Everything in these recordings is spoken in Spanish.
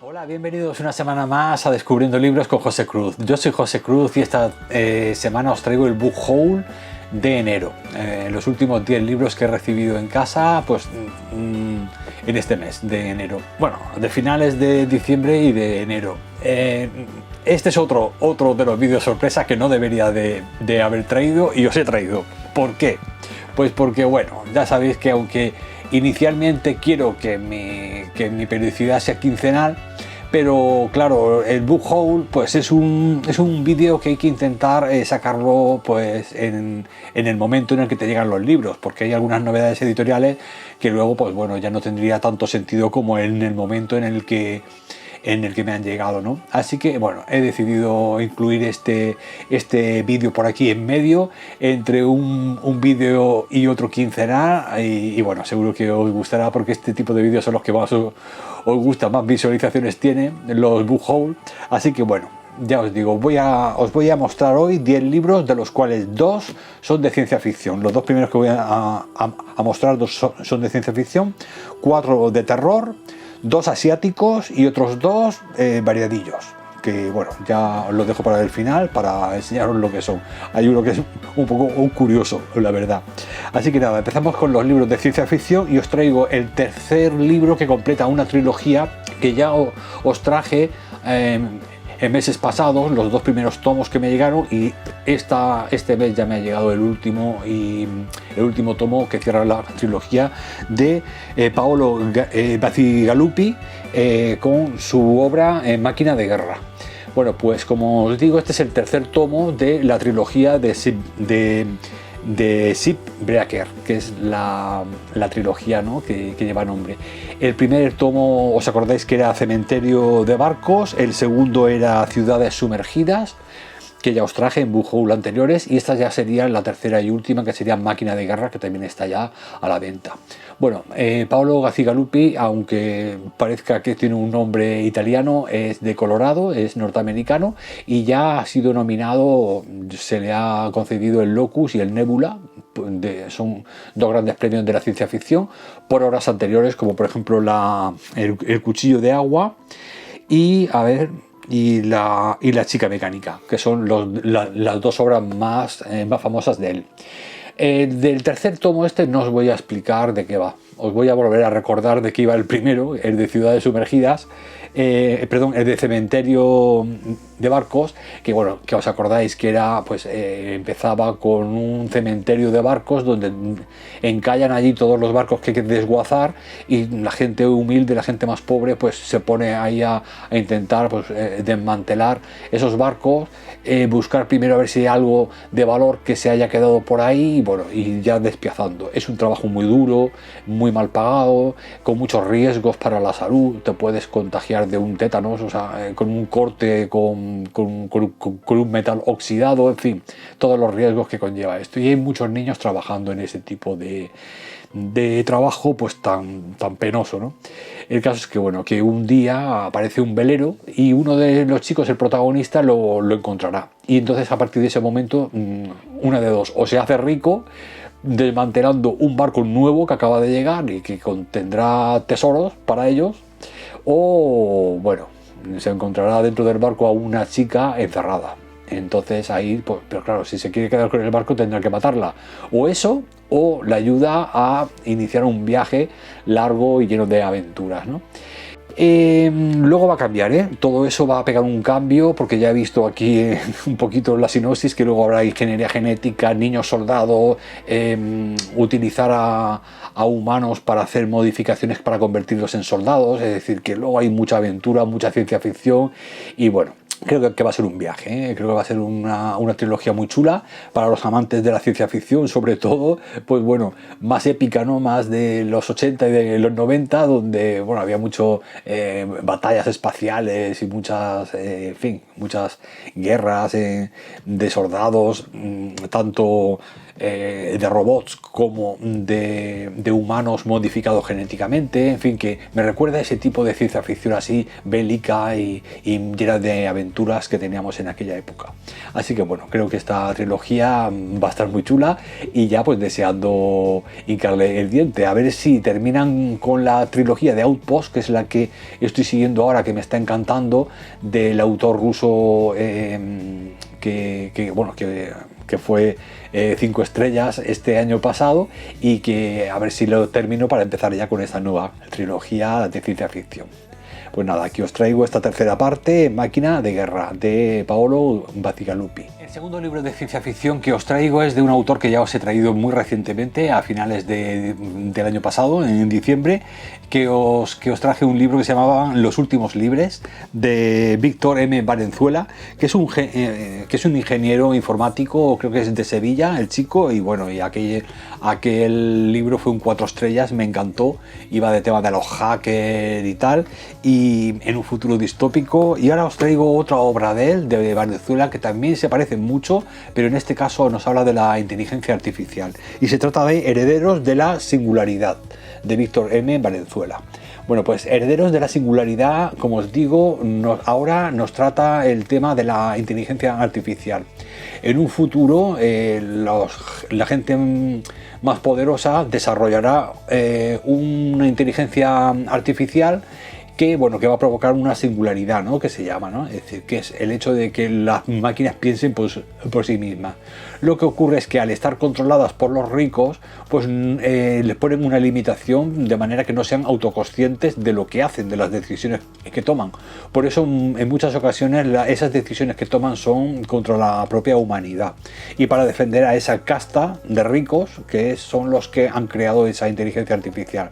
Hola, bienvenidos una semana más a Descubriendo Libros con José Cruz. Yo soy José Cruz y esta semana os traigo el Book Haul de enero. Los últimos 10 libros que he recibido en casa, pues en este mes de enero. Bueno, de finales de diciembre y de enero. Este es otro de los vídeos sorpresa que no debería de haber traído y os he traído. ¿Por qué? Pues porque, bueno, ya sabéis que aunque inicialmente quiero que mi periodicidad sea quincenal, pero claro, el Book Haul pues es un vídeo que hay que intentar sacarlo pues en el momento en el que te llegan los libros, porque hay algunas novedades editoriales que luego pues bueno, ya no tendría tanto sentido como en el momento en el que me han llegado, ¿no? Así que bueno, he decidido incluir este vídeo por aquí en medio, entre un vídeo y otro quincenal, y bueno, seguro que os gustará porque este tipo de vídeos son los que más os gustan, más visualizaciones tienen, los Book Haul. Así que bueno, ya os digo, os voy a mostrar hoy 10 libros, de los cuales 2 son de ciencia ficción. Los 2 primeros que voy a mostrar son de ciencia ficción, 4 de terror, 2 asiáticos y otros 2 variadillos, que bueno, ya os los dejo para el final para enseñaros lo que son. Hay uno que es un poco curioso, la verdad. Así que nada, empezamos con los libros de ciencia ficción y os traigo el tercer libro que completa una trilogía que ya os traje en meses pasados, los 2 primeros tomos que me llegaron, y este mes ya me ha llegado el último tomo que cierra la trilogía de Paolo Bacigalupi con su obra Máquina de Guerra. Bueno, pues como os digo, este es el tercer tomo de la trilogía de Shipbreaker, que es la trilogía, ¿no?, que lleva nombre. El primer tomo, ¿os acordáis que era Cementerio de Barcos? El segundo era Ciudades Sumergidas, que ya os traje en Book Haul anteriores, y esta ya sería la tercera y última, que sería Máquina de Guerra, que también está ya a la venta. Bueno, Paolo Bacigalupi, aunque parezca que tiene un nombre italiano, es de Colorado, es norteamericano, y ya ha sido nominado, se le ha concedido el Locus y el Nebula, son 2 grandes premios de la ciencia ficción, por obras anteriores, como por ejemplo el Cuchillo de Agua y la Chica Mecánica, que son las 2 obras más famosas de él. Del tercer tomo no os voy a explicar de qué va, os voy a volver a recordar de qué iba el primero, el de Ciudades Sumergidas, el de Cementerio de Barcos, que bueno, que os acordáis que era, pues empezaba con un cementerio de barcos donde encallan allí todos los barcos que hay que desguazar, y la gente humilde, la gente más pobre, pues se pone ahí a intentar pues, desmantelar esos barcos, buscar primero a ver si hay algo de valor que se haya quedado por ahí, y bueno, y ya despiazando. Es un trabajo muy duro, muy mal pagado, con muchos riesgos para la salud. Te puedes contagiar de un tétanos, o sea, con un corte, con un metal oxidado, en fin, todos los riesgos que conlleva esto. Y hay muchos niños trabajando en ese tipo de trabajo pues tan penoso, ¿no? El caso es que bueno, que un día aparece un velero y uno de los chicos, el protagonista, lo encontrará, y entonces a partir de ese momento una de dos: o se hace rico desmantelando un barco nuevo que acaba de llegar y que contendrá tesoros para ellos, o bueno, se encontrará dentro del barco a una chica encerrada. Entonces ahí, pues, pero claro, si se quiere quedar con el barco tendrá que matarla, o eso, o la ayuda a iniciar un viaje largo y lleno de aventuras, ¿no? Luego va a cambiar, todo eso va a pegar un cambio, porque ya he visto aquí un poquito la sinopsis, que luego habrá ingeniería genética, niños soldados, utilizar a humanos para hacer modificaciones para convertirlos en soldados, es decir, que luego hay mucha aventura, mucha ciencia ficción, y bueno, creo que va a ser un viaje, creo que va a ser una trilogía muy chula para los amantes de la ciencia ficción, sobre todo, pues bueno, más épica, ¿no? Más de los 80 y de los 90, donde bueno, había mucho batallas espaciales y muchas, en fin, muchas guerras de soldados, tanto de robots como de humanos modificados genéticamente, en fin, que me recuerda a ese tipo de ciencia ficción así bélica y llena de aventuras. aventuras que teníamos en aquella época. Así que bueno, creo que esta trilogía va a estar muy chula y ya pues deseando hincarle el diente, a ver si terminan con la trilogía de Outpost, que es la que estoy siguiendo ahora, que me está encantando, del autor ruso que fue 5 estrellas este año pasado, y que a ver si lo termino para empezar ya con esta nueva trilogía de ciencia ficción. Pues nada, aquí os traigo esta tercera parte, Máquina de Guerra, de Paolo Bacigalupi. El segundo libro de ciencia ficción que os traigo es de un autor que ya os he traído muy recientemente, a finales del año pasado, en diciembre, que os traje un libro que se llamaba Los últimos libres, de Víctor M. Valenzuela, que es un ingeniero informático, creo que es de Sevilla, el chico, y bueno, y aquel libro fue un 4 estrellas, me encantó, iba de tema de los hackers y tal, y en un futuro distópico. Y ahora os traigo otra obra de él, de Valenzuela, que también se parece mucho, pero en este caso nos habla de la inteligencia artificial, y se trata de Herederos de la Singularidad, de Víctor M. Valenzuela. Bueno, pues Herederos de la Singularidad, como os digo, ahora nos trata el tema de la inteligencia artificial. En un futuro, la gente más poderosa desarrollará una inteligencia artificial que va a provocar una singularidad, ¿no? Que se llama, ¿no? Es decir, que es el hecho de que las máquinas piensen por sí mismas. Lo que ocurre es que al estar controladas por los ricos, pues les ponen una limitación de manera que no sean autoconscientes de lo que hacen, de las decisiones que toman. Por eso en muchas ocasiones esas decisiones que toman son contra la propia humanidad. Y para defender a esa casta de ricos, que son los que han creado esa inteligencia artificial.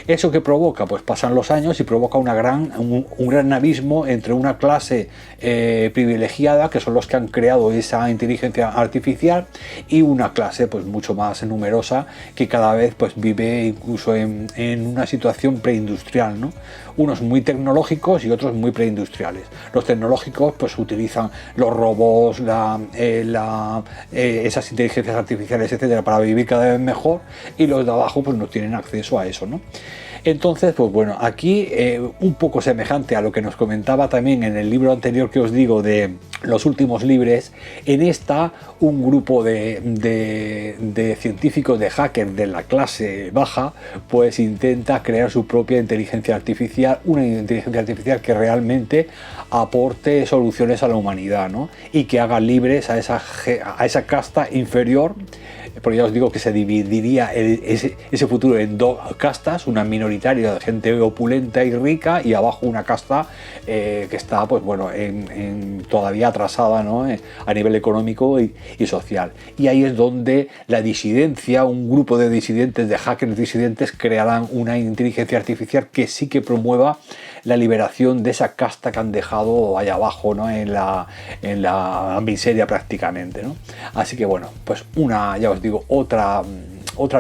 ¿Eso que provoca? Pues pasan los años y provoca un gran abismo entre una clase privilegiada, que son los que han creado esa inteligencia artificial, y una clase pues mucho más numerosa, que cada vez pues vive incluso en una situación preindustrial, ¿no? Unos muy tecnológicos y otros muy preindustriales. Los tecnológicos pues utilizan los robots, esas inteligencias artificiales, etcétera, para vivir cada vez mejor, y los de abajo pues no tienen acceso a eso, ¿no? Entonces, pues bueno, aquí un poco semejante a lo que nos comentaba también en el libro anterior que os digo de Los últimos libres, en esta un grupo de científicos, de hackers de la clase baja, pues intenta crear su propia inteligencia artificial, una inteligencia artificial que realmente aporte soluciones a la humanidad, ¿no? Y que haga libres a esa casta inferior, porque ya os digo que se dividiría ese futuro en 2 castas, una minoritaria de gente opulenta y rica, y abajo una casta que está pues bueno todavía atrasada, ¿no? A nivel económico y social. Y ahí es donde la disidencia, un grupo de disidentes, de hackers disidentes, crearán una inteligencia artificial que sí que promueva la liberación de esa casta que han dejado allá abajo, ¿no? en la miseria prácticamente, ¿no? Así que bueno, pues ya os digo, otra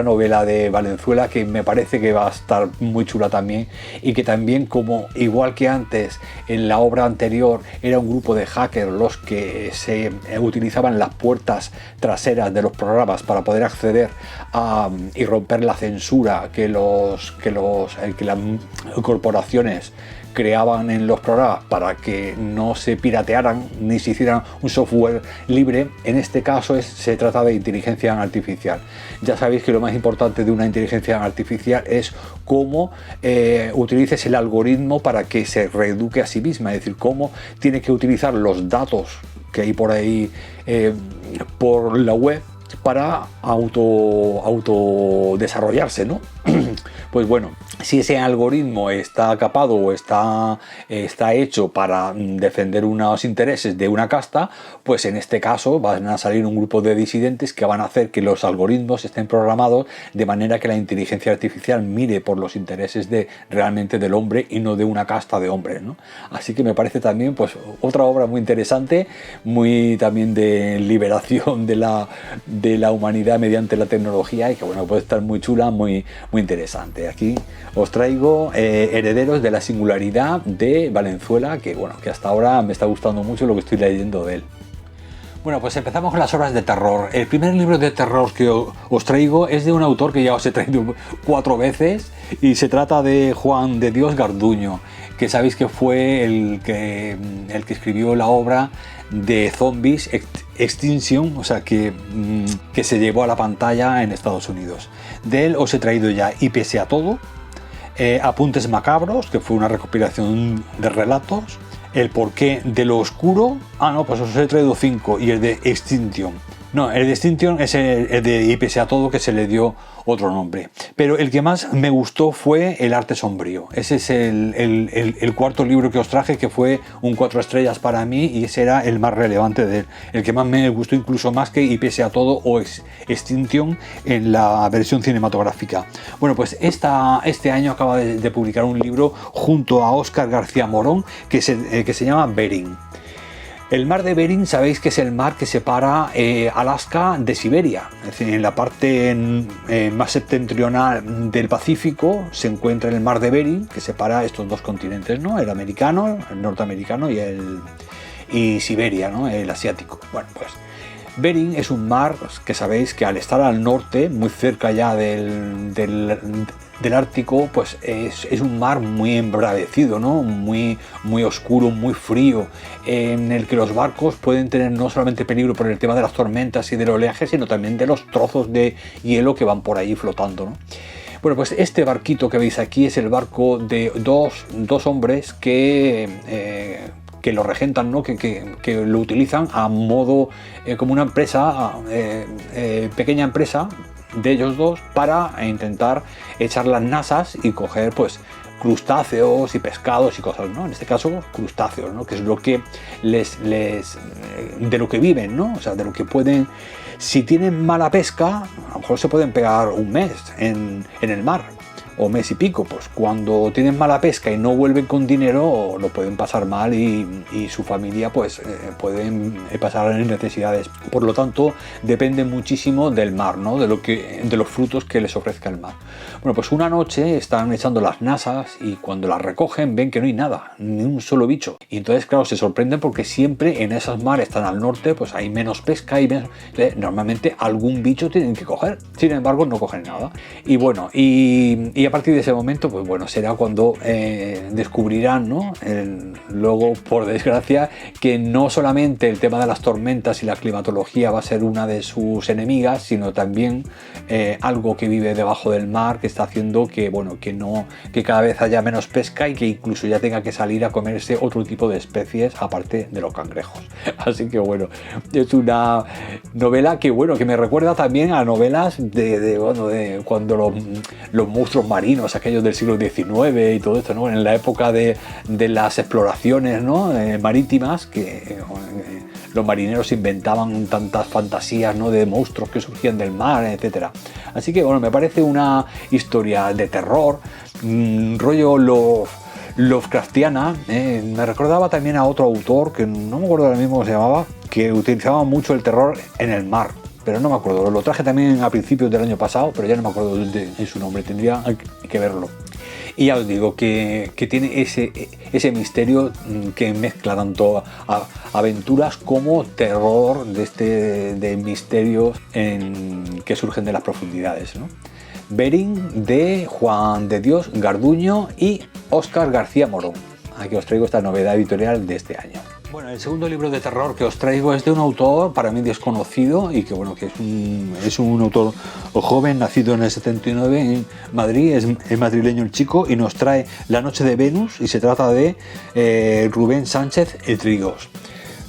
novela de Valenzuela que me parece que va a estar muy chula también, y que también, como igual que antes en la obra anterior era un grupo de hackers los que se utilizaban las puertas traseras de los programas para poder acceder y romper la censura que las corporaciones creaban en los programas para que no se piratearan ni se hicieran un software libre. En este caso se trata de inteligencia artificial. Ya sabéis que lo más importante de una inteligencia artificial es cómo utilices el algoritmo para que se reeduque a sí misma, es decir, cómo tiene que utilizar los datos que hay por ahí por la web para autodesarrollarse, ¿no? Pues bueno, si ese algoritmo está capado o está hecho para defender unos intereses de una casta, pues en este caso van a salir un grupo de disidentes que van a hacer que los algoritmos estén programados de manera que la inteligencia artificial mire por los intereses realmente del hombre y no de una casta de hombres, ¿no? Así que me parece también pues otra obra muy interesante, muy también de liberación de la humanidad mediante la tecnología, y que bueno, puede estar muy chula, muy interesante. Aquí os traigo Herederos de la Singularidad de Valenzuela, que bueno, que hasta ahora me está gustando mucho lo que estoy leyendo de él. Bueno, pues empezamos con las obras de terror. El primer libro de terror que os traigo es de un autor que ya os he traído 4 veces, y se trata de Juan de Dios Garduño. que sabéis que fue el que escribió la obra de Zombies Extinction, o sea, que se llevó a la pantalla en Estados Unidos. De él os he traído ya Y pese a todo, Apuntes macabros, que fue una recopilación de relatos, El porqué de lo oscuro, no, pues os he traído 5, y el de Extinction. No, el de Extinction es el de Y pese a todo, que se le dio otro nombre. Pero el que más me gustó fue El arte sombrío. Ese es el cuarto libro que os traje, que fue un 4 estrellas para mí, y ese era el más relevante de él. El que más me gustó, incluso más que Y pese a todo o Extinction en la versión cinematográfica. Bueno, pues este año acaba de publicar un libro junto a Óscar García Morón que se llama Bering. El mar de Bering, sabéis que es el mar que separa Alaska de Siberia. Es decir, en la parte más septentrional del Pacífico se encuentra el mar de Bering, que separa estos dos continentes, ¿no? El americano, el norteamericano y Siberia, ¿no? El asiático. Bueno, pues Bering es un mar que sabéis que al estar al norte, muy cerca ya del Ártico, pues es un mar muy embravecido, ¿no? Muy oscuro, muy frío, en el que los barcos pueden tener no solamente peligro por el tema de las tormentas y del oleaje, sino también de los trozos de hielo que van por ahí flotando, ¿no? Bueno, pues este barquito que veis aquí es el barco de dos hombres que lo regentan, ¿no? que lo utilizan a modo como una empresa, pequeña empresa de ellos dos, para intentar echar las nasas y coger pues crustáceos y pescados y cosas, ¿no? En este caso crustáceos, ¿no? Que es lo que de lo que viven, ¿no? O sea, de lo que pueden, si tienen mala pesca, a lo mejor se pueden pegar un mes en el mar, o mes y pico. Pues cuando tienen mala pesca y no vuelven con dinero, lo pueden pasar mal y su familia pues pueden pasar necesidades. Por lo tanto, depende muchísimo del mar, ¿no? De los frutos que les ofrezca el mar. Bueno, pues una noche están echando las nasas y cuando las recogen ven que no hay nada, ni un solo bicho. Y entonces, claro, se sorprenden porque siempre en esos mares tan al norte pues hay menos pesca y normalmente algún bicho tienen que coger. Sin embargo, no cogen nada. Y bueno, y a partir de ese momento, pues bueno, será cuando descubrirán, ¿no? Luego, por desgracia, que no solamente el tema de las tormentas y la climatología va a ser una de sus enemigas, sino también algo que vive debajo del mar, que está haciendo que, bueno, que cada vez haya menos pesca y que incluso ya tenga que salir a comerse otro tipo de especies aparte de los cangrejos. Así que bueno, es una novela que, bueno, que me recuerda también a novelas de cuando los monstruos marinos, aquellos del siglo XIX y todo esto, ¿no? En la época de las exploraciones, ¿no? Marítimas, que los marineros inventaban tantas fantasías, ¿no? De monstruos que surgían del mar, etcétera. Así que bueno, me parece una historia de terror, rollo Lovecraftiana. Me recordaba también a otro autor que no me acuerdo ahora mismo cómo se llamaba, que utilizaba mucho el terror en el mar, pero no me acuerdo. Lo traje también a principios del año pasado, pero ya no me acuerdo de su nombre, tendría que verlo. Y ya os digo que tiene ese misterio que mezcla tanto aventuras como terror de misterios que surgen de las profundidades, ¿no? Bering, de Juan de Dios Garduño y Óscar García Morón. Aquí os traigo esta novedad editorial de este año. Bueno, el segundo libro de terror que os traigo es de un autor para mí desconocido y que, bueno, que es un autor joven, nacido en el 79 en Madrid, es madrileño el chico, y nos trae La noche de Venus, y se trata de Rubén Sánchez Trigos.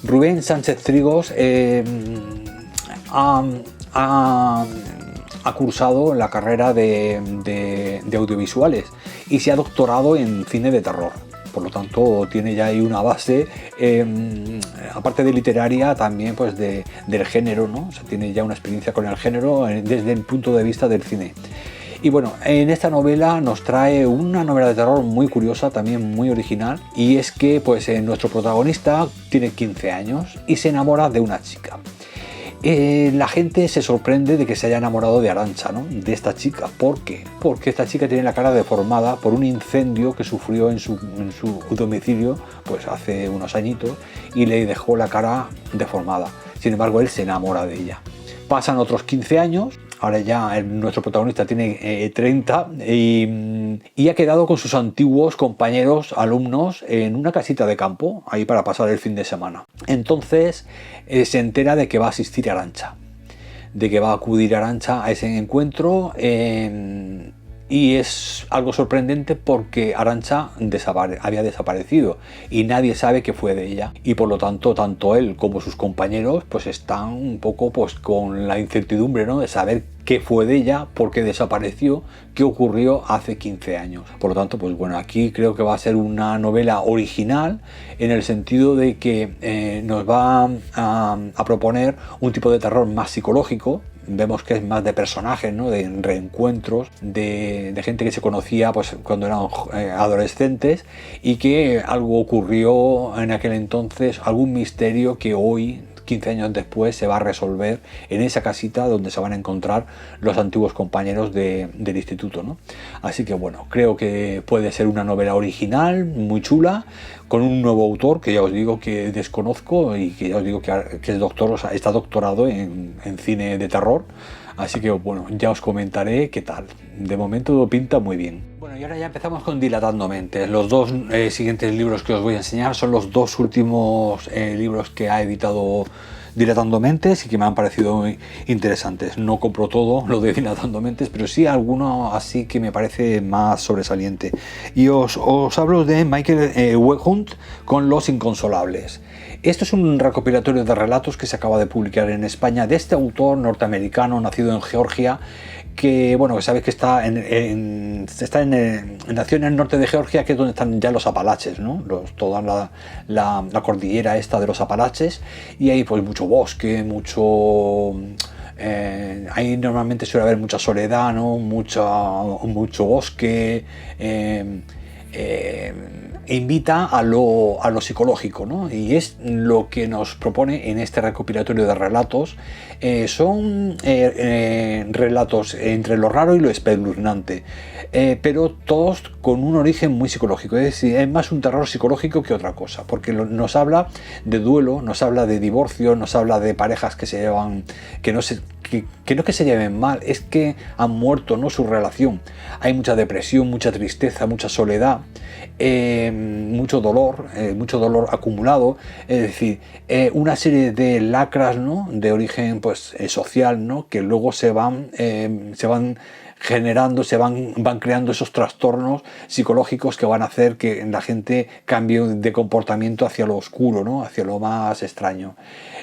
Rubén Sánchez Trigos ha cursado la carrera de audiovisuales y se ha doctorado en cine de terror. Por lo tanto, tiene ya ahí una base, aparte de literaria, también pues del género, ¿no? O sea, tiene ya una experiencia con el género desde el punto de vista del cine. Y bueno, en esta novela nos trae una novela de terror muy curiosa, también muy original, y es que pues nuestro protagonista tiene 15 años y se enamora de una chica. La gente se sorprende de que se haya enamorado de Arantxa, ¿no? De esta chica. ¿Por qué? Porque esta chica tiene la cara deformada por un incendio que sufrió en su domicilio pues hace unos añitos y le dejó la cara deformada. Sin embargo, él se enamora de ella. Pasan otros 15 años, ahora ya nuestro protagonista tiene 30 y ha quedado con sus antiguos compañeros, alumnos, en una casita de campo, ahí para pasar el fin de semana. Entonces se entera de que va a asistir Arantxa, de que va a acudir Arantxa a ese encuentro. Y es algo sorprendente porque Arantxa había desaparecido y nadie sabe qué fue de ella, y por lo tanto tanto él como sus compañeros pues están un poco pues con la incertidumbre, ¿no?, de saber qué fue de ella, por qué desapareció, qué ocurrió hace 15 años. Por lo tanto, pues bueno, aquí creo que va a ser una novela original en el sentido de que nos va a proponer un tipo de terror más psicológico. Vemos que es más de personajes, ¿no?, de reencuentros, de gente que se conocía pues cuando eran adolescentes, y que algo ocurrió en aquel entonces, algún misterio que hoy, 15 años después, se va a resolver en esa casita donde se van a encontrar los antiguos compañeros del instituto, ¿no? Así que bueno, creo que puede ser una novela original, muy chula, con un nuevo autor que ya os digo que desconozco y que ya os digo que es doctor, o sea, está doctorado en cine de terror. Así que bueno, ya os comentaré qué tal. De momento pinta muy bien. Bueno, y ahora ya empezamos con Dilatando Mentes. Los dos siguientes libros que os voy a enseñar son los dos últimos libros que ha editado Dilatando Mentes y que me han parecido muy interesantes. No compro todo lo de Dilatando Mentes, pero sí alguno así que me parece más sobresaliente. Y os hablo de Michael Wehunt con Los Inconsolables. Esto es un recopilatorio de relatos que se acaba de publicar en España de este autor norteamericano nacido en Georgia, que bueno, sabéis que nació en el norte de Georgia, que es donde están ya los Apalaches, ¿no? Toda la cordillera esta de los Apalaches, y ahí pues mucho bosque, ahí normalmente suele haber mucha soledad, ¿no? Mucho bosque. Invita a lo psicológico, ¿no? Y es lo que nos propone en este recopilatorio de relatos. Son relatos entre lo raro y lo espeluznante, pero todos con un origen muy psicológico. Es decir, es más un terror psicológico que otra cosa, porque nos habla de duelo, nos habla de divorcio, nos habla de parejas que se llevan, que no es que se lleven mal, es que han muerto, ¿no?, su relación. Hay mucha depresión, mucha tristeza, mucha soledad, mucho dolor acumulado. Es decir, una serie de lacras, ¿no?, de origen pues social, ¿no?, que luego se van generando, van creando esos trastornos psicológicos que van a hacer que la gente cambie de comportamiento hacia lo oscuro, ¿no?, hacia lo más extraño.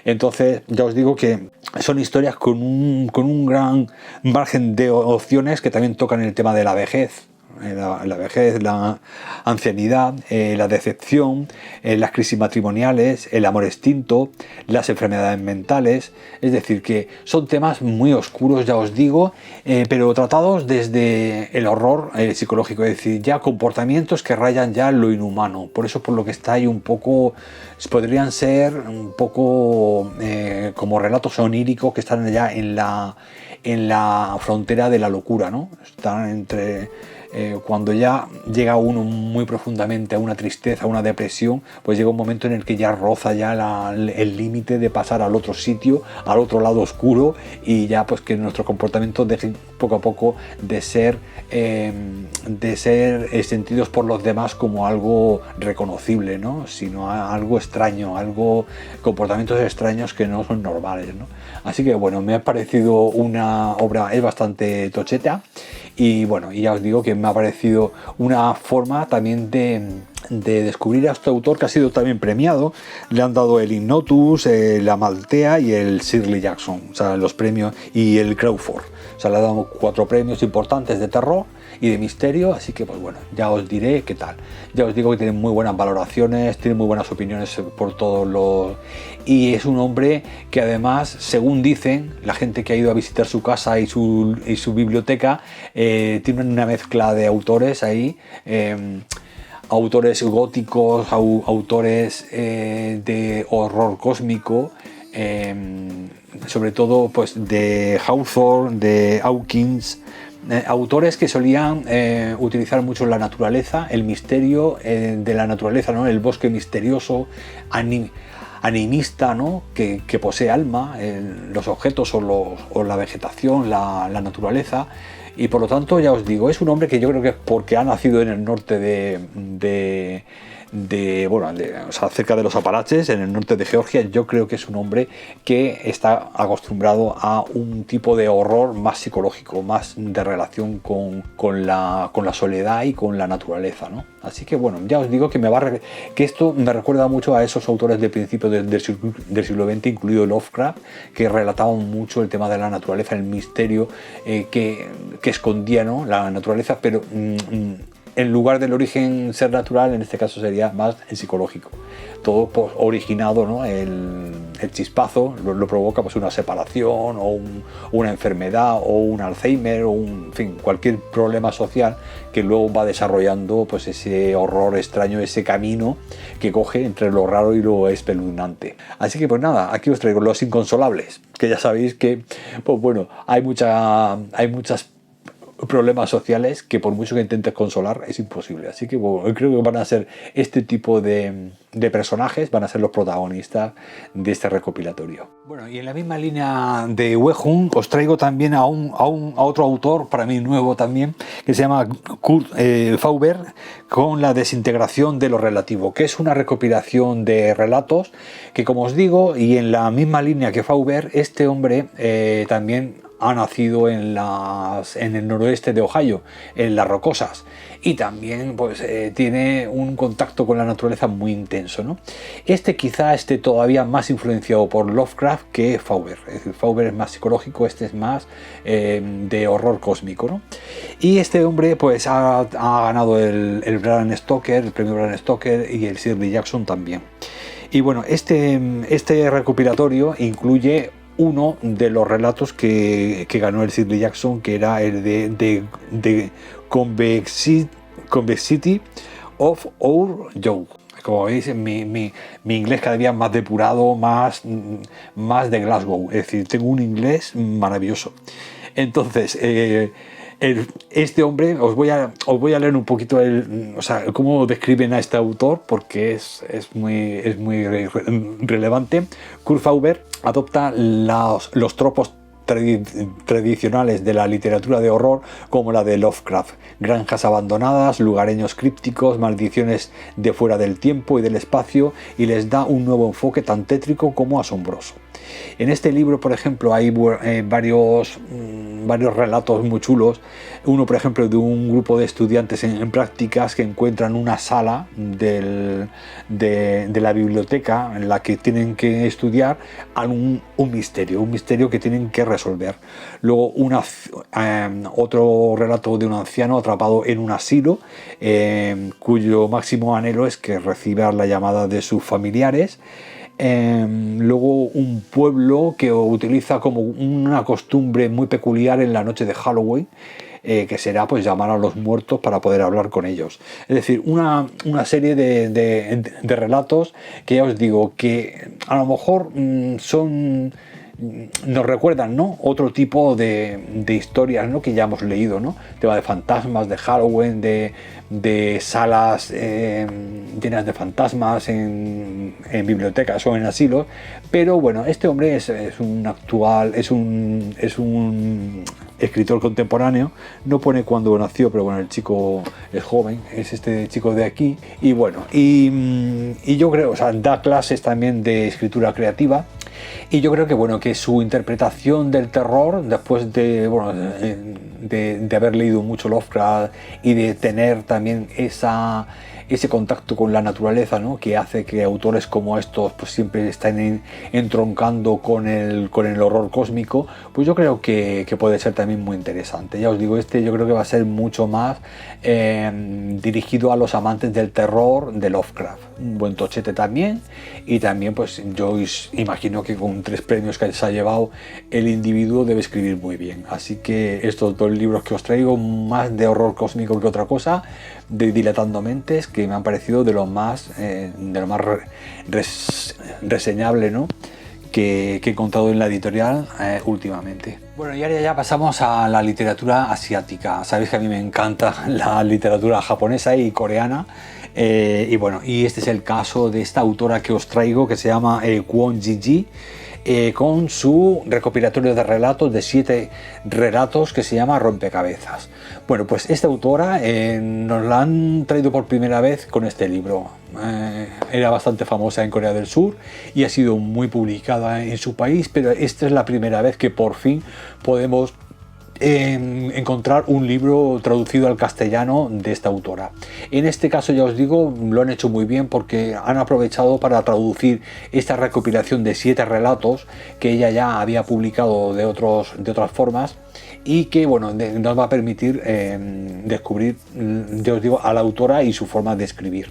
Entonces ya os digo que son historias con un gran margen de opciones, que también tocan el tema de la vejez. La vejez, la ancianidad, la decepción, las crisis matrimoniales, el amor extinto, las enfermedades mentales. Es decir, que son temas muy oscuros, ya os digo, pero tratados desde el horror psicológico, es decir, ya comportamientos que rayan ya lo inhumano. Por eso, por lo que está ahí un poco, podrían ser un poco como relatos oníricos que están ya en la frontera de la locura, ¿no? Están entre... cuando ya llega uno muy profundamente a una tristeza, a una depresión, pues llega un momento en el que ya roza ya el límite de pasar al otro sitio, al otro lado oscuro, y ya pues que nuestro comportamiento deje poco a poco de ser sentidos por los demás como algo reconocible, ¿no?, sino algo extraño, comportamientos extraños que no son normales, ¿no? Así que bueno, me ha parecido una obra, es bastante tocheta, y bueno, y ya os digo que me ha parecido una forma también de descubrir a este autor, que ha sido también premiado. Le han dado el Ignotus, la Maltea y el Shirley Jackson, o sea, los premios, y el Crawford. O sea, le han dado 4 premios importantes de terror y de misterio, así que pues bueno, ya os diré qué tal. Ya os digo que tiene muy buenas valoraciones, tiene muy buenas opiniones por todos los... Y es un hombre que además, según dicen la gente que ha ido a visitar su casa y su biblioteca, tiene una mezcla de autores ahí, autores góticos, autores de horror cósmico, sobre todo pues de Hawthorne, de Hawkins, autores que solían utilizar mucho la naturaleza, el misterio de la naturaleza, ¿no?, el bosque misterioso, animista, ¿no? que posee alma, los objetos o la vegetación, la naturaleza. Y por lo tanto, ya os digo, es un hombre que yo creo que es porque ha nacido en el norte o sea, cerca de los Apalaches, en el norte de Georgia. Yo creo que es un hombre que está acostumbrado a un tipo de horror más psicológico, más de relación con la soledad y con la naturaleza, ¿no? Así que bueno, ya os digo que que esto me recuerda mucho a esos autores de principios del siglo XX, incluido Lovecraft, que relataban mucho el tema de la naturaleza, el misterio que escondía, ¿no? La naturaleza, pero en lugar del origen ser natural, en este caso sería más el psicológico. Todo pues, originado, ¿no? El chispazo lo provoca pues, una separación o una enfermedad o un Alzheimer o en fin, cualquier problema social que luego va desarrollando pues, ese horror extraño, ese camino que coge entre lo raro y lo espeluznante. Así que pues nada, aquí os traigo Los Inconsolables, que ya sabéis que pues bueno, hay muchas problemas sociales que por mucho que intentes consolar es imposible. Así que bueno, creo que van a ser este tipo de personajes, van a ser los protagonistas de este recopilatorio. Bueno, y en la misma línea de Wehun os traigo también a otro autor, para mí nuevo también, que se llama Kurt Fauber, con La desintegración de lo relativo, que es una recopilación de relatos que, como os digo, y en la misma línea que Fauber, este hombre también ha nacido en el noroeste de Ohio, en las Rocosas, y también pues, tiene un contacto con la naturaleza muy intenso, ¿no? Quizá esté todavía más influenciado por Lovecraft que Fauber. Es decir, Fauber es más psicológico, este es más de horror cósmico, ¿no? Y este hombre pues, ha ganado el Bram Stoker, el premio Bram Stoker, y el Shirley Jackson también. Y bueno, este recopilatorio incluye uno de los relatos que ganó el Shirley Jackson, que era el de Convexity of Our Joe. Como veis, mi inglés cada día más depurado, más de Glasgow. Es decir, tengo un inglés maravilloso. Entonces, este hombre, os voy a leer un poquito cómo describen a este autor, porque es muy relevante. Kurt Fauber adopta los tropos tradicionales de la literatura de horror, como la de Lovecraft: granjas abandonadas, lugareños crípticos, maldiciones de fuera del tiempo y del espacio, y les da un nuevo enfoque tan tétrico como asombroso. En este libro, por ejemplo, hay varios relatos muy chulos. Uno, por ejemplo, de un grupo de estudiantes en prácticas que encuentran una sala de la biblioteca en la que tienen que estudiar un misterio que tienen que resolver. Luego, otro relato de un anciano atrapado en un asilo, cuyo máximo anhelo es que reciba la llamada de sus familiares. Luego un pueblo que utiliza como una costumbre muy peculiar en la noche de Halloween, que será pues llamar a los muertos para poder hablar con ellos. Es decir, una serie de relatos que ya os digo que a lo mejor nos recuerdan, ¿no? Otro tipo de historias, ¿no? Que ya hemos leído, ¿no? Tema de fantasmas, de Halloween, de salas llenas de fantasmas en bibliotecas o en asilos. Pero bueno, este hombre es un escritor contemporáneo. No pone cuándo nació, pero bueno, el chico es joven, es este chico de aquí. Y bueno, y yo creo, o sea, da clases también de escritura creativa. Y yo creo que bueno, que su interpretación del terror, después de haber leído mucho Lovecraft y de tener también ese contacto con la naturaleza, ¿no? Que hace que autores como estos pues siempre estén entroncando con el horror cósmico, pues yo creo que puede ser también muy interesante. Ya os digo, yo creo que va a ser mucho más dirigido a los amantes del terror de Lovecraft. Un buen tochete también, y también pues yo imagino que con 3 premios que se ha llevado el individuo debe escribir muy bien. Así que estos 2 libros que os traigo, más de horror cósmico que otra cosa, de Dilatando Mentes, que me han parecido de lo más reseñable, ¿no? que he encontrado en la editorial últimamente. Bueno, y ahora ya pasamos a la literatura asiática. Sabéis que a mí me encanta la literatura japonesa y coreana. Y bueno, y este es el caso de esta autora que os traigo, que se llama Kwon Ji, con su recopilatorio de relatos, de 7 relatos, que se llama Rompecabezas. Bueno, pues esta autora nos la han traído por primera vez con este libro. Era bastante famosa en Corea del Sur y ha sido muy publicada en su país, pero esta es la primera vez que por fin podemos encontrar un libro traducido al castellano de esta autora. En este caso, ya os digo, lo han hecho muy bien porque han aprovechado para traducir esta recopilación de 7 relatos que ella ya había publicado de otras formas, y que bueno, nos va a permitir descubrir, ya os digo, a la autora y su forma de escribir.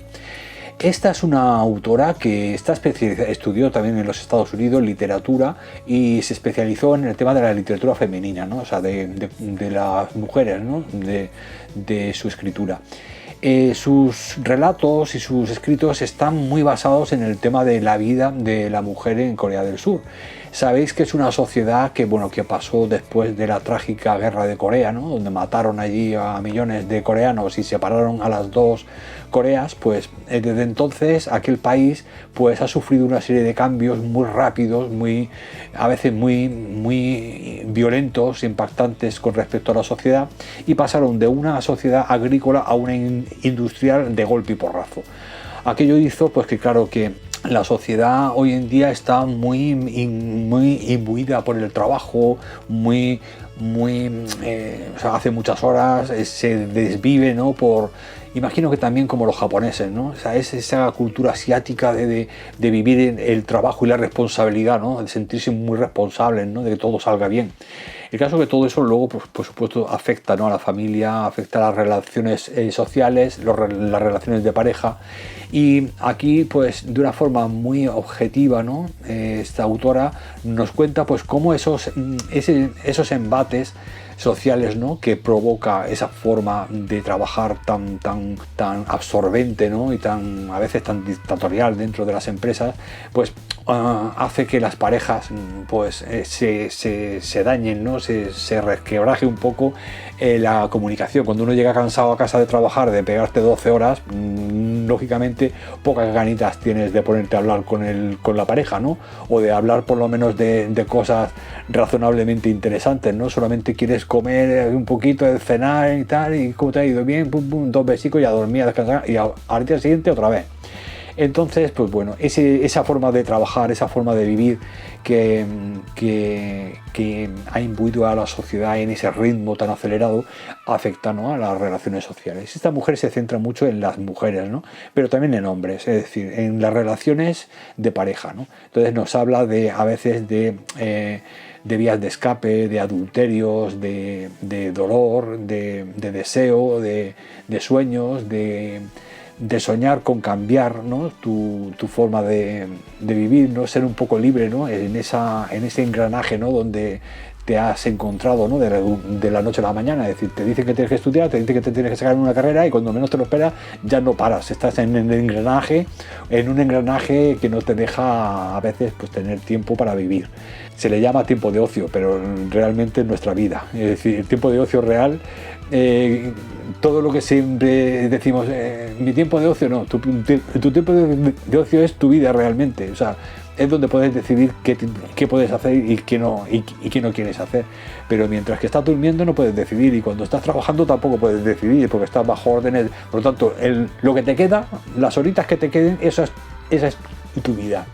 Esta es una autora que está estudió también en los Estados Unidos literatura y se especializó en el tema de la literatura femenina, ¿no? O sea, de las mujeres, ¿no? de su escritura. Sus relatos y sus escritos están muy basados en el tema de la vida de la mujer en Corea del Sur. Sabéis que es una sociedad que, bueno, que pasó después de la trágica guerra de Corea, ¿no? Donde mataron allí a millones de coreanos y separaron a las dos Coreas. Pues desde entonces aquel país pues ha sufrido una serie de cambios muy rápidos, a veces muy violentos, impactantes con respecto a la sociedad, y pasaron de una sociedad agrícola a una industrial de golpe y porrazo. Aquello hizo pues que, claro, que la sociedad hoy en día está muy imbuida por el trabajo, o sea, hace muchas horas, se desvive, ¿no? Imagino que también como los japoneses, ¿no? O sea, es esa cultura asiática de vivir el trabajo y la responsabilidad, ¿no? De sentirse muy responsables, ¿no? De que todo salga bien. El caso es que todo eso luego, pues, por supuesto, afecta, ¿no? A la familia, afecta a las relaciones sociales, las relaciones de pareja. Y aquí, pues, de una forma muy objetiva, ¿no? Esta autora nos cuenta, pues, cómo esos embates sociales, ¿no? Que provoca esa forma de trabajar tan absorbente, ¿no? Y a veces tan dictatorial dentro de las empresas, pues hace que las parejas pues se dañen, ¿no? Se resquebraje un poco la comunicación. Cuando uno llega cansado a casa de trabajar, de pegarte 12 horas, lógicamente pocas ganitas tienes de ponerte a hablar con la pareja, ¿no? O de hablar por lo menos de cosas razonablemente interesantes, ¿no? Solamente quieres comer un poquito, cenar y tal, y cómo te ha ido bien, pum, pum, 2 besicos, y a dormir, a descansar, y al día siguiente otra vez. Entonces, pues bueno, esa forma de trabajar, esa forma de vivir que ha imbuido a la sociedad en ese ritmo tan acelerado, afecta, ¿no? A las relaciones sociales. Esta mujer se centra mucho en las mujeres, ¿no? Pero también en hombres, es decir, en las relaciones de pareja, ¿no? Entonces nos habla a veces de vías de escape, de adulterios, de dolor, de deseo, de sueños, de soñar con cambiar, ¿no? tu forma de vivir, ¿no? Ser un poco libre, ¿no? en ese engranaje, ¿no? Donde te has encontrado, ¿no? de la noche a la mañana. Es decir, te dicen que tienes que estudiar, te dicen que te tienes que sacar una carrera, y cuando menos te lo esperas ya no paras, estás en un engranaje que no te deja a veces pues tener tiempo para vivir. Se le llama tiempo de ocio, pero realmente es nuestra vida. Es decir, el tiempo de ocio real, todo lo que siempre decimos, mi tiempo de ocio, no, tu tiempo de ocio es tu vida realmente. O sea, es donde puedes decidir qué puedes hacer y qué no quieres hacer. Pero mientras que estás durmiendo no puedes decidir, y cuando estás trabajando tampoco puedes decidir, porque estás bajo órdenes. Por lo tanto, lo que te queda, las horitas que te queden, esa es tu vida.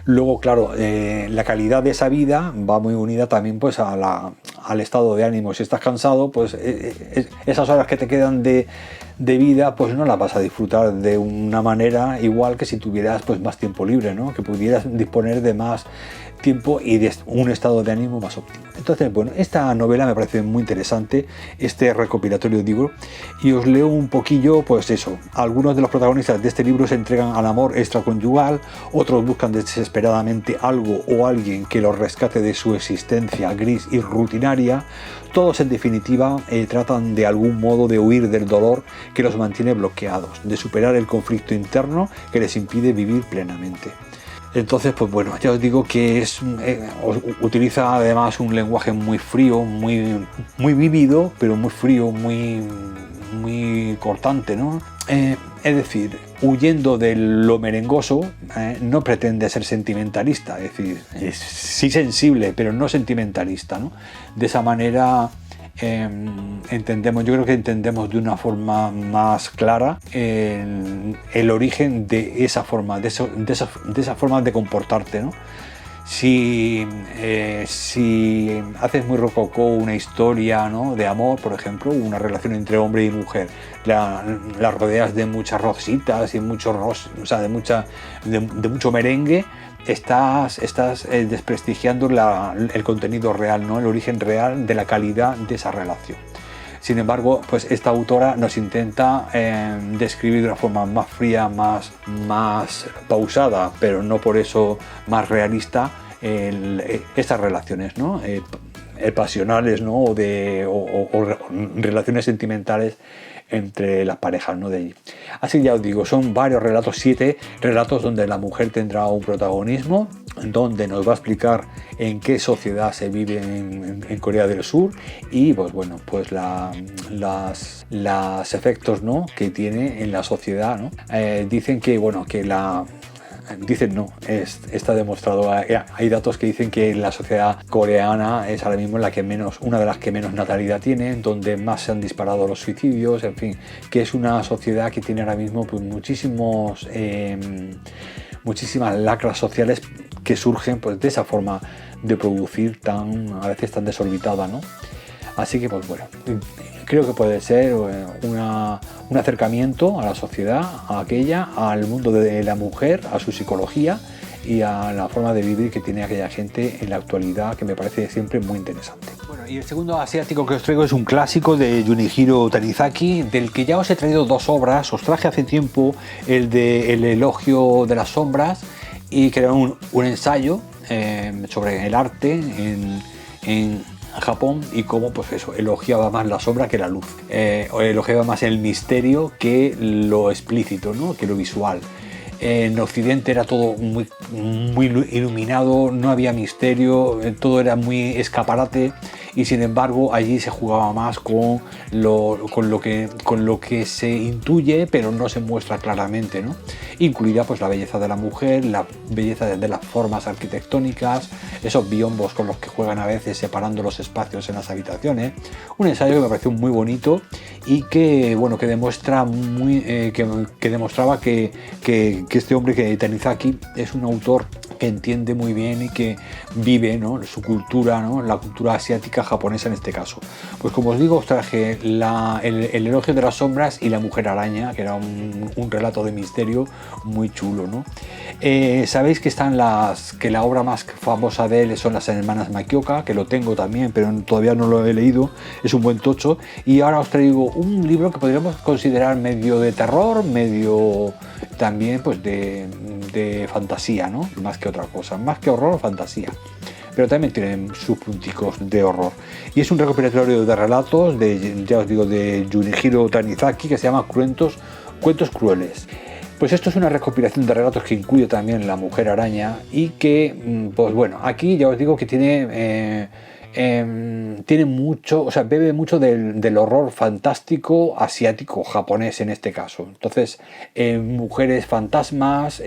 Luego, claro, la calidad de esa vida va muy unida también pues al estado de ánimo. Si estás cansado, pues esas horas que te quedan de vida, pues no las vas a disfrutar de una manera igual que si tuvieras pues más tiempo libre, ¿no? Que pudieras disponer de más tiempo y de un estado de ánimo más óptimo. Entonces, bueno, esta novela me parece muy interesante, este recopilatorio, digo, y os leo un poquillo, pues eso. Algunos de los protagonistas de este libro se entregan al amor extraconyugal, otros buscan desesperadamente algo o alguien que los rescate de su existencia gris y rutinaria. Todos, en definitiva, tratan de algún modo de huir del dolor que los mantiene bloqueados, de superar el conflicto interno que les impide vivir plenamente. Entonces, pues bueno, ya os digo que utiliza además un lenguaje muy frío, muy vívido, pero muy frío, muy muy cortante, ¿no? Es decir, huyendo de lo merengoso, no pretende ser sentimentalista, es decir, es sí sensible, pero no sentimentalista, ¿no? De esa manera yo creo que entendemos de una forma más clara el origen de esa forma, de esa forma de comportarte, ¿no? Si haces muy rococó una historia, ¿no?, de amor, por ejemplo, una relación entre hombre y mujer, la rodeas de muchas rositas y o sea, de mucho merengue, estás desprestigiando el contenido real, ¿no?, el origen real de la calidad de esa relación. Sin embargo, pues esta autora nos intenta describir de una forma más fría, más pausada, pero no por eso más realista, estas relaciones, ¿no? Pasionales, ¿no? o relaciones sentimentales entre las parejas, ¿no?, de allí. Así, ya os digo, son varios relatos, 7 relatos donde la mujer tendrá un protagonismo, donde nos va a explicar en qué sociedad se vive en Corea del Sur y pues bueno, pues los efectos, ¿no?, que tiene en la sociedad, ¿no? Dicen que bueno, está demostrado, hay datos que dicen que la sociedad coreana es ahora mismo una de las que menos natalidad tiene, donde más se han disparado los suicidios, en fin, que es una sociedad que tiene ahora mismo pues muchísimas lacras sociales que surgen pues de esa forma de producir a veces tan desorbitada, ¿no? Así que pues bueno, creo que puede ser un acercamiento a la sociedad, al mundo de la mujer, a su psicología y a la forma de vivir que tiene aquella gente en la actualidad, que me parece siempre muy interesante. Bueno, y el segundo asiático que os traigo es un clásico de Junichiro Tanizaki, del que ya os he traído 2 obras. Os traje hace tiempo el de El elogio de las sombras, y que era un ensayo sobre el arte en Japón, y cómo pues eso, elogiaba más la sombra que la luz, o elogiaba más el misterio que lo explícito, ¿no?, que lo visual. En Occidente era todo muy iluminado, no había misterio, todo era muy escaparate, y sin embargo allí se jugaba más con lo que se intuye pero no se muestra claramente, ¿no? Incluida pues la belleza de la mujer, la belleza de las formas arquitectónicas, esos biombos con los que juegan a veces separando los espacios en las habitaciones. Un ensayo que me pareció muy bonito y que bueno, que demostraba que este hombre, que Tanizaki, es un autor que entiende muy bien y que vive, ¿no?, su cultura, ¿no?, la cultura asiática, japonesa en este caso. Pues como os digo, os traje el elogio de las sombras y La mujer araña, que era un relato de misterio muy chulo, ¿no? Sabéis que la obra más famosa de él son Las hermanas Makioka, que lo tengo también, pero todavía no lo he leído, es un buen tocho. Y ahora os traigo un libro que podríamos considerar medio de terror, medio también pues de fantasía, ¿no?, más que otra cosa, más que horror, fantasía, pero también tienen sus punticos de horror. Y es un recopilatorio de relatos ya os digo, de Junichiro Tanizaki, que se llama Cuentos crueles. Pues esto es una recopilación de relatos que incluye también La mujer araña, y que pues bueno, aquí ya os digo que tiene mucho, o sea, bebe mucho del horror fantástico asiático, japonés en este caso. Entonces, mujeres fantasmas,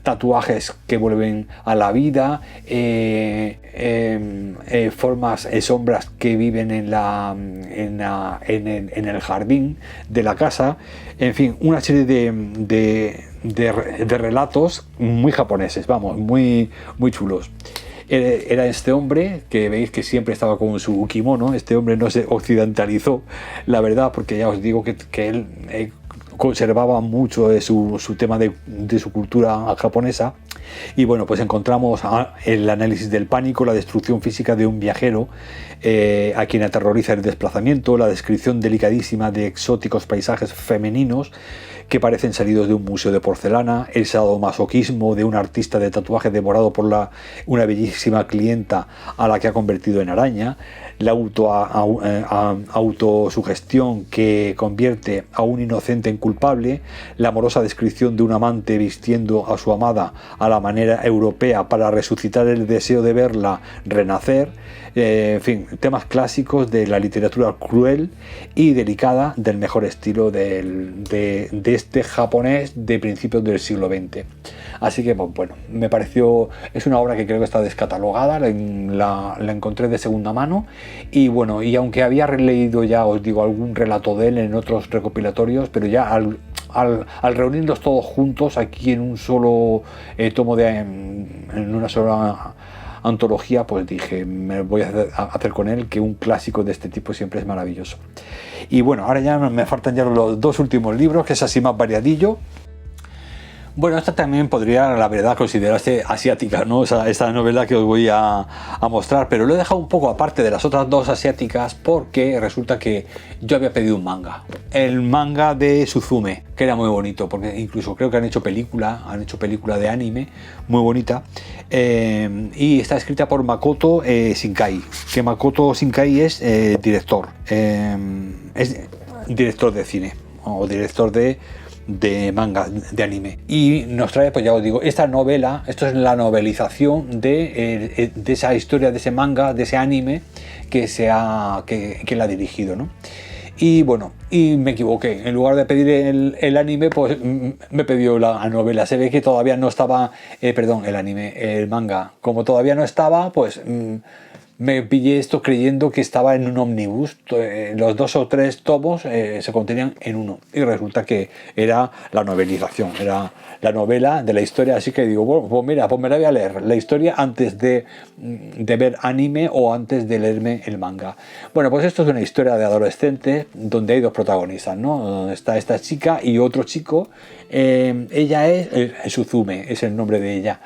tatuajes que vuelven a la vida, formas, sombras que viven en el jardín de la casa, en fin, una serie de relatos muy japoneses, vamos, muy chulos. Era este hombre, que veis que siempre estaba con su kimono. Este hombre no se occidentalizó, la verdad, porque ya os digo que él conservaba mucho de su tema de su cultura japonesa. Y bueno, pues encontramos el análisis del pánico, la destrucción física de un viajero a quien aterroriza el desplazamiento, la descripción delicadísima de exóticos paisajes femeninos que parecen salidos de un museo de porcelana, el sadomasoquismo de un artista de tatuajes devorado por una bellísima clienta a la que ha convertido en araña, la autosugestión que convierte a un inocente en culpable, la amorosa descripción de un amante vistiendo a su amada a la manera europea para resucitar el deseo de verla renacer, en fin, temas clásicos de la literatura cruel y delicada del mejor estilo de este japonés de principios del siglo XX. Así que, pues, bueno, me pareció, es una obra que creo que está descatalogada, la encontré de segunda mano, y bueno, y aunque había releído ya, os digo, algún relato de él en otros recopilatorios, pero ya al reunirlos todos juntos aquí en un solo tomo en una sola antología, pues dije, me voy a hacer con él, que un clásico de este tipo siempre es maravilloso. Y bueno, ahora ya me faltan ya los dos últimos libros, que es así más variadillo. Bueno, esta también podría, la verdad, considerarse asiática, ¿no? Esta novela que os voy a mostrar, pero lo he dejado un poco aparte de las otras dos asiáticas porque resulta que yo había pedido un manga. El manga de Suzume, que era muy bonito, porque incluso creo que han hecho película de anime, muy bonita, y está escrita por Makoto Shinkai, que Makoto Shinkai es director de cine, o director de manga, de anime, y nos trae, pues ya os digo, esta novela. Esto es la novelización de esa historia, de ese manga, de ese anime que la ha dirigido, ¿no? Y bueno, y me equivoqué, en lugar de pedir el anime, pues me pidió la novela. Se ve que todavía no estaba, el manga, como todavía no estaba, pues me pillé esto creyendo que estaba en un ómnibus. Los 2 o 3 tomos se contenían en uno, y resulta que era la novelización, era la novela de la historia. Así que digo, bueno, pues mira, pues me la voy a leer, la historia, antes de ver anime o antes de leerme el manga. Bueno, pues esto es una historia de adolescentes donde hay dos protagonistas, ¿no? Donde está esta chica y otro chico. Ella es Suzume, es el nombre de ella.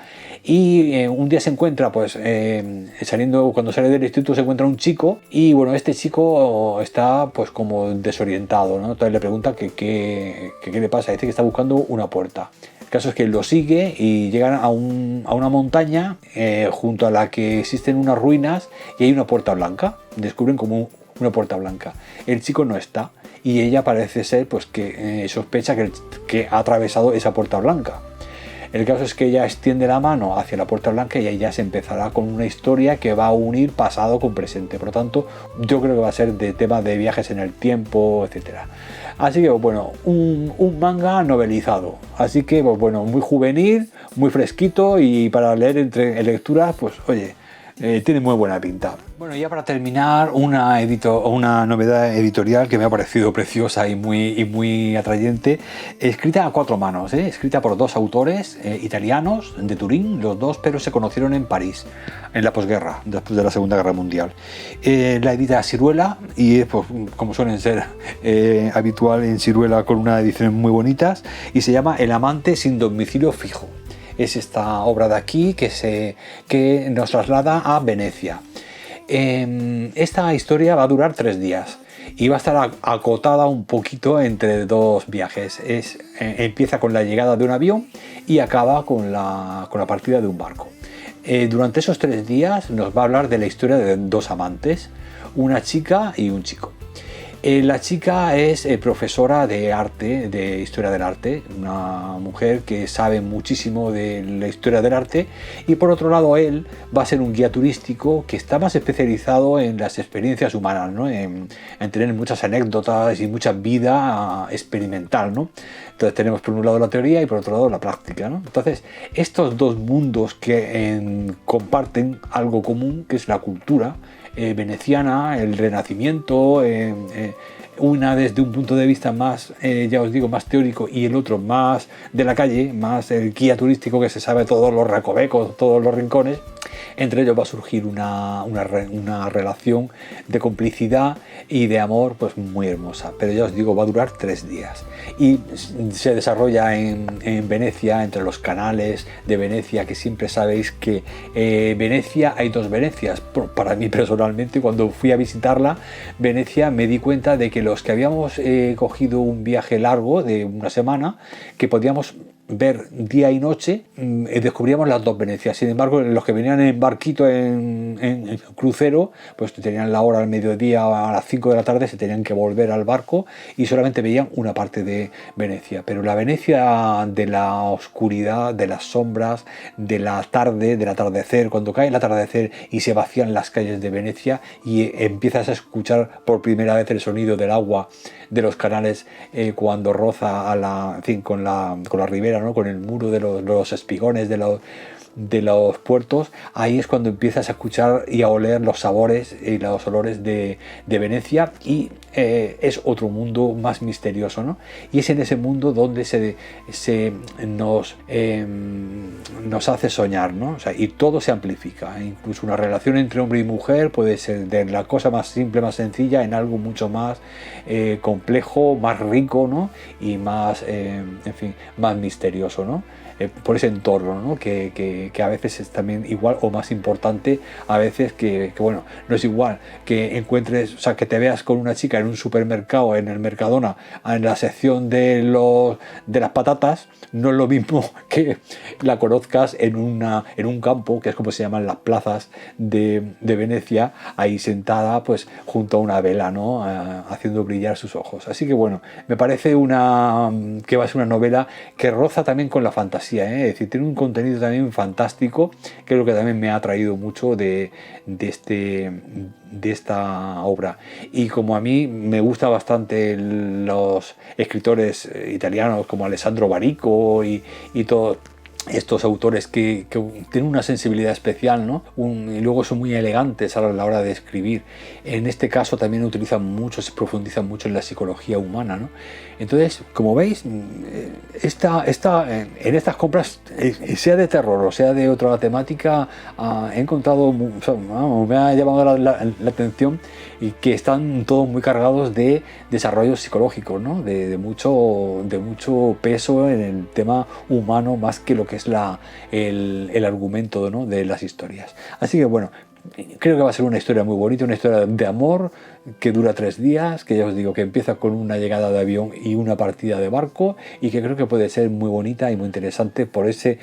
Y un día se encuentra, pues cuando sale del instituto, se encuentra un chico, y bueno, este chico está pues como desorientado, ¿no? Entonces le pregunta que qué le pasa. Dice que está buscando una puerta. El caso es que lo sigue y llegan a una montaña junto a la que existen unas ruinas, y hay una puerta blanca. Descubren como una puerta blanca. El chico no está, y ella parece ser pues que sospecha que ha atravesado esa puerta blanca. El caso es que ella extiende la mano hacia la puerta blanca, y ahí ya se empezará con una historia que va a unir pasado con presente. Por lo tanto, yo creo que va a ser de tema de viajes en el tiempo, etcétera. Así que, bueno, un manga novelizado. Así que, pues, bueno, muy juvenil, muy fresquito, y para leer entre lecturas, pues oye, tiene muy buena pinta. Bueno, ya para terminar, una novedad editorial que me ha parecido preciosa y muy atrayente, escrita a 4 manos, escrita por 2 autores italianos de Turín, los dos, pero se conocieron en París, en la posguerra, después de la Segunda Guerra Mundial. La edita Siruela, y pues, como suelen ser habitual en Siruela, con una edición muy bonitas, y se llama El amante sin domicilio fijo. Es esta obra de aquí que nos traslada a Venecia. Esta historia va a durar 3 días y va a estar acotada un poquito entre 2 viajes. Empieza con la llegada de un avión y acaba con la partida de un barco. Durante esos 3 días nos va a hablar de la historia de 2 amantes, una chica y un chico. La chica es profesora de arte, de historia del arte, una mujer que sabe muchísimo de la historia del arte, y por otro lado él va a ser un guía turístico que está más especializado en las experiencias humanas, ¿no? en tener muchas anécdotas y mucha vida experimental, ¿no? Entonces tenemos por un lado la teoría y por otro lado la práctica, ¿no? Entonces estos 2 mundos que comparten algo común, que es la cultura veneciana, el Renacimiento, una desde un punto de vista más, ya os digo, más teórico, y el otro más de la calle, más el guía turístico que se sabe todos los recovecos, todos los rincones. Entre ellos va a surgir una relación de complicidad y de amor pues muy hermosa, pero ya os digo, va a durar 3 días y se desarrolla en Venecia, entre los canales de Venecia, que siempre sabéis que Venecia, hay 2 Venecias. Para mí personalmente, cuando fui a visitarla, Venecia, me di cuenta de que los que habíamos cogido un viaje largo de una semana, que podíamos ver día y noche, descubríamos las 2 Venecias. Sin embargo, los que venían en barquito, en crucero, pues tenían la hora al mediodía, a las 5 de la tarde se tenían que volver al barco y solamente veían una parte de Venecia. Pero la Venecia de la oscuridad, de las sombras, de la tarde, del atardecer, cuando cae el atardecer y se vacían las calles de Venecia y empiezas a escuchar por primera vez el sonido del agua de los canales cuando roza en fin, con la ribera, ¿no? Con el muro de los espigones de los puertos, ahí es cuando empiezas a escuchar y a oler los sabores y los olores de Venecia, y es otro mundo más misterioso, ¿no? Y es en ese mundo donde nos hace soñar, ¿no? O sea, y todo se amplifica, incluso una relación entre hombre y mujer puede ser de la cosa más simple, más sencilla, en algo mucho más complejo, más rico, ¿no? Y más, en fin, más misterioso, ¿no? Por ese entorno, ¿no? Que a veces es también igual o más importante a veces que bueno, no es igual que encuentres, o sea, que te veas con una chica en un supermercado, en el Mercadona, en la sección de las patatas, no es lo mismo que la conozcas en un campo, que es como se llaman las plazas de Venecia, ahí sentada pues junto a una vela, ¿no? Haciendo brillar sus ojos. Así que bueno, me parece que va a ser una novela que roza también con la fantasía, es decir, tiene un contenido también fantástico, que es lo que también me ha atraído mucho de esta obra. Y como a mí me gusta bastante los escritores italianos como Alessandro Barico y todos estos autores que tienen una sensibilidad especial, ¿no? Y luego son muy elegantes a la hora de escribir. En este caso también utilizan mucho, se profundizan mucho en la psicología humana, ¿no? Entonces, como veis, en estas compras, sea de terror o sea de otra temática, he encontrado, me ha llamado la atención, y que están todos muy cargados de desarrollos psicológicos, ¿no? de mucho peso en el tema humano, más que lo que es el argumento, ¿no? De las historias. Así que bueno, creo que va a ser una historia muy bonita, una historia de amor que dura 3 días, que ya os digo que empieza con una llegada de avión y una partida de barco, y que creo que puede ser muy bonita y muy interesante por ese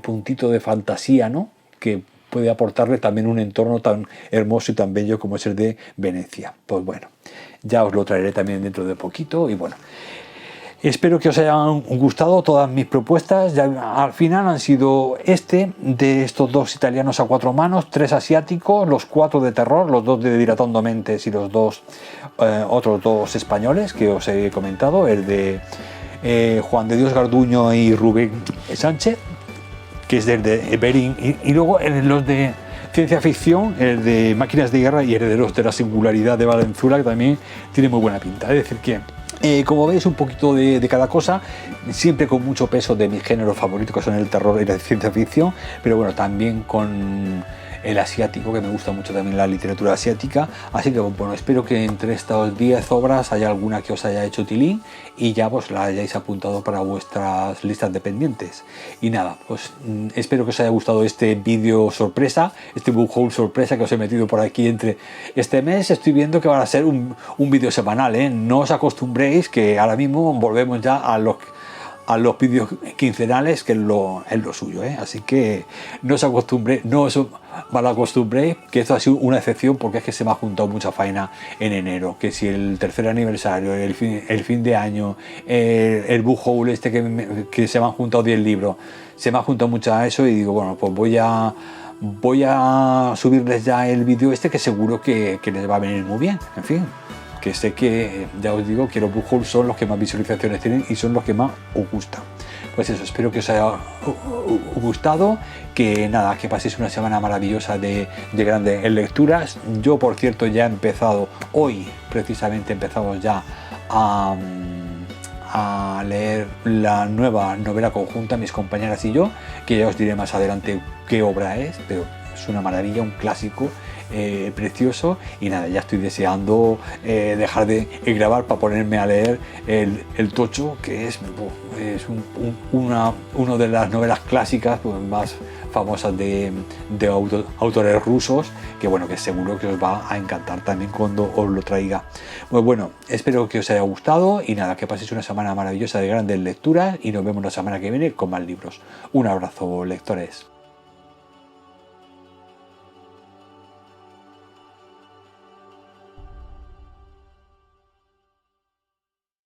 puntito de fantasía, ¿no? Que puede aportarle también un entorno tan hermoso y tan bello como es el de Venecia. Pues bueno, ya os lo traeré también dentro de poquito. Y bueno, espero que os hayan gustado todas mis propuestas. Ya al final han sido de estos 2 italianos a 4 manos, 3 asiáticos, los 4 de terror, los 2 de Dilatando Mentes y los otros 2 españoles que os he comentado, el de Juan de Dios Garduño y Rubén Sánchez, que es del de Bering, y luego los de ciencia ficción, el de Máquinas de Guerra y Herederos de la Singularidad de Valenzuela, que también tiene muy buena pinta. Es decir que, como veis, un poquito de cada cosa, siempre con mucho peso de mis géneros favoritos, que son el terror y la ciencia ficción, pero bueno, también con el asiático, que me gusta mucho también la literatura asiática. Así que bueno, espero que entre estas 10 obras haya alguna que os haya hecho tilín y ya pues la hayáis apuntado para vuestras listas de pendientes. Y nada, pues espero que os haya gustado este vídeo sorpresa, este book haul sorpresa que os he metido por aquí entre este mes. Estoy viendo que van a ser un vídeo semanal, ¿eh? No os acostumbréis, que ahora mismo volvemos ya a los vídeos quincenales, que es lo suyo, ¿eh? Así que no os acostumbréis, que esto ha sido una excepción, porque es que se me ha juntado mucha faena en enero, que si el tercer aniversario, el fin de año, el book haul que se me han juntado 10 libros, se me ha juntado mucho a eso, y digo, bueno, pues voy a subirles ya el vídeo que seguro que les va a venir muy bien. En fin, que sé que, ya os digo, que los book hauls son los que más visualizaciones tienen y son los que más os gustan. Pues eso, espero que os haya gustado, que nada, que paséis una semana maravillosa de grandes lecturas. Yo, por cierto, ya he empezado, hoy precisamente empezamos ya a a leer la nueva novela conjunta, mis compañeras y yo, que ya os diré más adelante qué obra es, pero es una maravilla, un clásico precioso. Y nada, ya estoy deseando dejar de grabar para ponerme a leer el Tocho, que es una de las novelas clásicas pues, más famosas de autores rusos, que bueno, que seguro que os va a encantar también cuando os lo traiga. Pues bueno, espero que os haya gustado y nada, que paséis una semana maravillosa de grandes lecturas y nos vemos la semana que viene con más libros. Un abrazo, lectores.